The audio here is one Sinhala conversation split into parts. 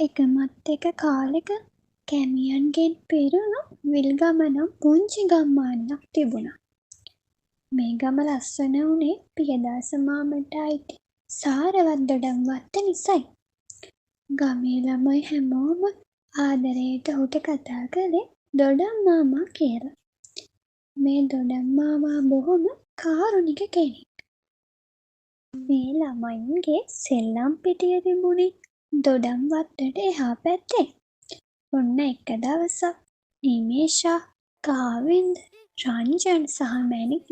එකමත් එක කාලෙක කැමියන්ගෙන් පිරුණු විල්ගමනම් පුංචි ගම්මානයක් තිබුණා. මේ ගම ලස්සන වුණේ පියදාස මාමට අයිති සාරවත් දොඩම් වත්ත නිසයි. ගමේ ළමයි හැමෝම ආදරයට ඔහුට කතා කළේ දොඩම් මාමා කියලා. මේ දොඩම් මාමා බොහොම කාරුණික කෙනෙක්. මේ ළමයින්ගේ සෙල්ලම් පිටිය තිබුණේ දොඩම් වත්තට එහා පැත්තේ. ඔන්න එක දවසක් නිමේෂා, කාවින්ද, රංජන් සහ මැණික්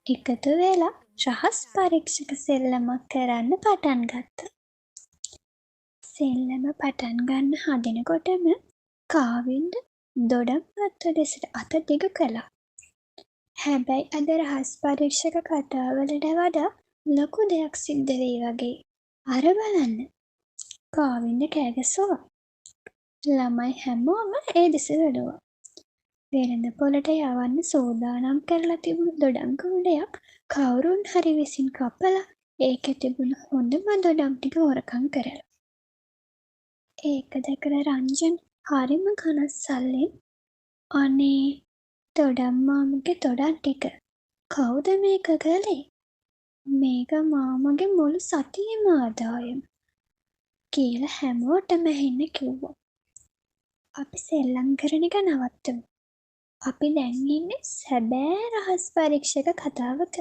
එකතු වෙලා රහස් පරීක්ෂක සෙල්ලමක් කරන්න පටන් ගත්තා. සෙල්ලම පටන් ගන්න හදනකොටම කාවින්ද දොඩම් වත්ත දෙසට අත දිගු කළා. හැබැයි අද රහස් පරීක්ෂක කතාවලට වඩා ලොකු දෙයක් සිද්ධ වෙයි වගේ. අර බලන්න. කාවින්ද කෑ ගැසුවා. ළමයි හැමෝම ඒ දෙස බැලුවා. වෙළඳ පොළට යවන්න සූදානම් කරලා තිබුණු දොඩම් කූඩයක් කවුරුන් හරි විසින් කපලා ඒකේ තිබුණු හොඳම දොඩම් ටික හොරකම් කරලා. ඒක දැකලා රංජන් හරිම කනස්සල්ලෙන් අනේ දොඩම් මාමගේ දොඩම් ටික කවුද මේක කළේ? මේක මාමගේ මුළු සතියේම ආදායම කියලා හැමෝටම ඇහෙන්න කිව්වා. අපි සෙල්ලම් කරන එක නවත්තමු. අපි දැන් ඉන්නේ සැබෑ රහස් පරීක්ෂක කතාවක.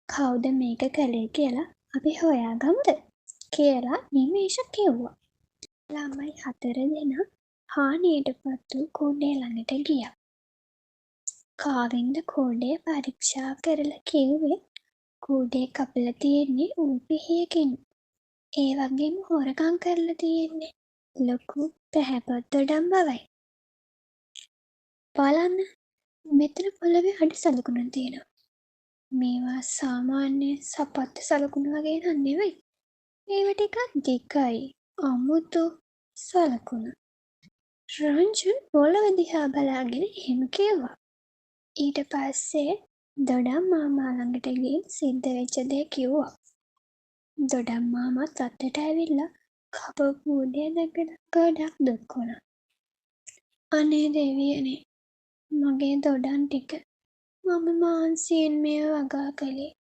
කවුද මේක කළේ කියලා අපි හොයාගමුද කියලා නිමේෂ කිව්වා. ළමයි 4 දෙනා හානියටපත් වූ කූඩේ ළඟට ගියා. කාවින්ද කූඩේ පරීක්ෂා කරලා කිව්වේ කූඩේ කපලා තියෙන්නේ ඌ පිහියකින්. ඒ වගේම හොරකම් කරලා තියෙන්නේ ලොකු පැහැපත් දොඩම් බවයි. බලන්න මෙතන පොළවේ අඩි සලකුණක් තියෙනවා. මේවා සාමාන්‍ය සපත්තු සලකුණු වගේ නන් නෙවෙයි. ඒවා ටිකක් දිගයි. අමුතු සලකුණු. රංජන් පොළව දිහා බලාගෙන එහෙම කිව්වා. ඊට පස්සේ දොඩම් මාමා ළඟට ගිහින් සිද්ධ වෙච්ච දේ කිව්වා. දොඩම් මාමාත් අතට ඇවිල්ලා කපපු කූඩේ දැකලා ගොඩක් දුක් වුණා. අනේ දෙවියනේ මගේ දොඩම් ටික මම මාන්සියෙන් මේව වගා කළේ.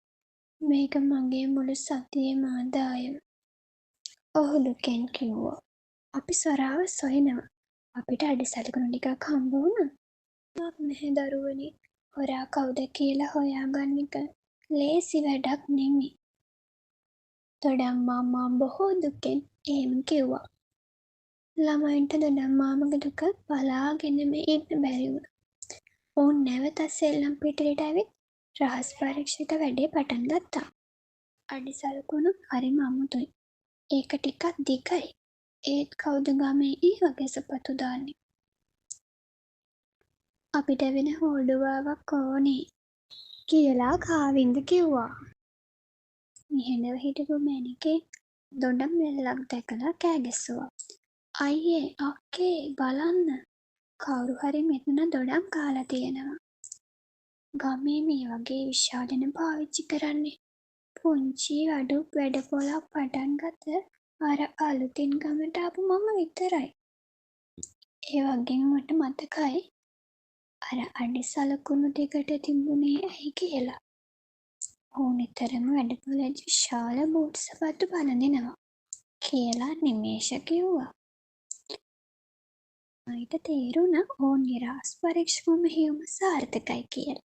මේක මගේ මුළු සතියේම ආදායම. ඔහු දුකෙන් කිව්වා. අපි සොරාව සොයනවා. අපිට අඩි සලකුණු ටිකක් හම්බ වුණා. මක් නැහැ දරුවනේ. හොරා කවුද කියලා හොයාගන්න එක ලේසි වැඩක් නෙමෙයි. දොඩම් මාමා බොහෝ දුකෙන් එහෙම කිව්වා. ළමයින්ට දොඩම් මාමගේ දුක බලාගෙනම ඉන්න බැරි වුණා. ඔවුන් නැවත සෙල්ලම් පිටියට ඇවිත් රහස් පරීක්ෂක වැඩේ පටන් ගත්තා. අඩි සලකුණු හරිම අමුතුයි. ඒක ටිකක් දිගයි. ඒත් කවුද ගමේ ඒ වගේ සපත්තු දාන්නේ? අපිට වෙන හෝඩුවාවක් ඕනේ කියලා කාවින්ද කිව්වා. නිහඬව හිටපු මැණිකේ දොඩම් රැල්ලක් දැකලා කෑ ගැස්සුවා. අයියේ අක්කේ බලන්න කවුරු හරි මෙතන දොඩම් කාලා තියෙනවා. ගමේ මේ වගේ විශාලන පාවිච්චි කරන්නේ පුංචි අඩු වැඩපොළක් පටන් ගත්ත අර අලුතින් ගමට ආපු මම විතරයි. ඒ වගේම මට මතකයි අර අඩි සලකුණු දෙකට තිබුණේ ඇයි කියලා. ඔහු නිතරම වැඩපොළේදී විශාල බූට් සපත්තු පනදිනවා කියලා නිමේෂ කිව්වා. මට තේරුණා ඔවුන් නිරාස් පරීක්ෂක මෙහෙයුම සාර්ථකයි කියලා.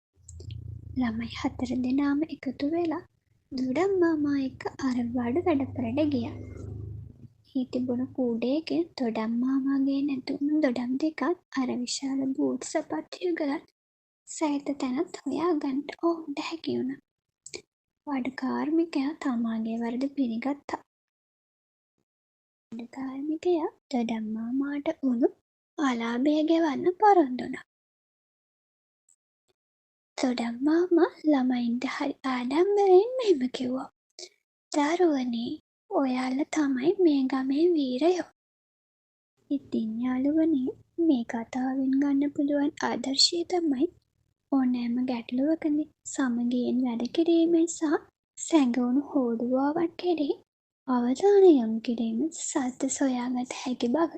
ළමයි 4 දෙනාම එකතු වෙලා දොඩම් මාමා එක්ක අර බඩ වැඩපොළට ගියා. හි තිබුණු කූඩේකින් දොඩම් මාමාගේ නැතුණු දොඩම් දෙකත් අර විශාල බූට් සපත්තු යුගලත් සහිත තැනත් හොයාගන්න ඔවුන්ට හැකි වුණා. වඩ කාර්මිකයා තමාගේ වරද පිළිගත්තා. වඩ කාර්මිකයා දොඩම් මාමාට උණු අලාභය ගෙවන්න පොරොන්දු වුණා. දොඩම් මාමා ළමයින්ට හරි ආඩම්බරයෙන් මෙහෙම කිව්වා. දරුවනේ ඔයාලා තමයි මේ ගමේ වීරයෝ. ඉතින් යාළුවනේ මේ කතාවෙන් ගන්න පුළුවන් ආදර්ශය තමයි ඕනෑම ගැටලුවකදී සමගියෙන් වැඩ කිරීමෙන් සහ සැඟවුණු හෝඩුවාවන් කෙරෙහි අවධානය යොමු කිරීම සත්‍ය සොයාගත හැකි බව.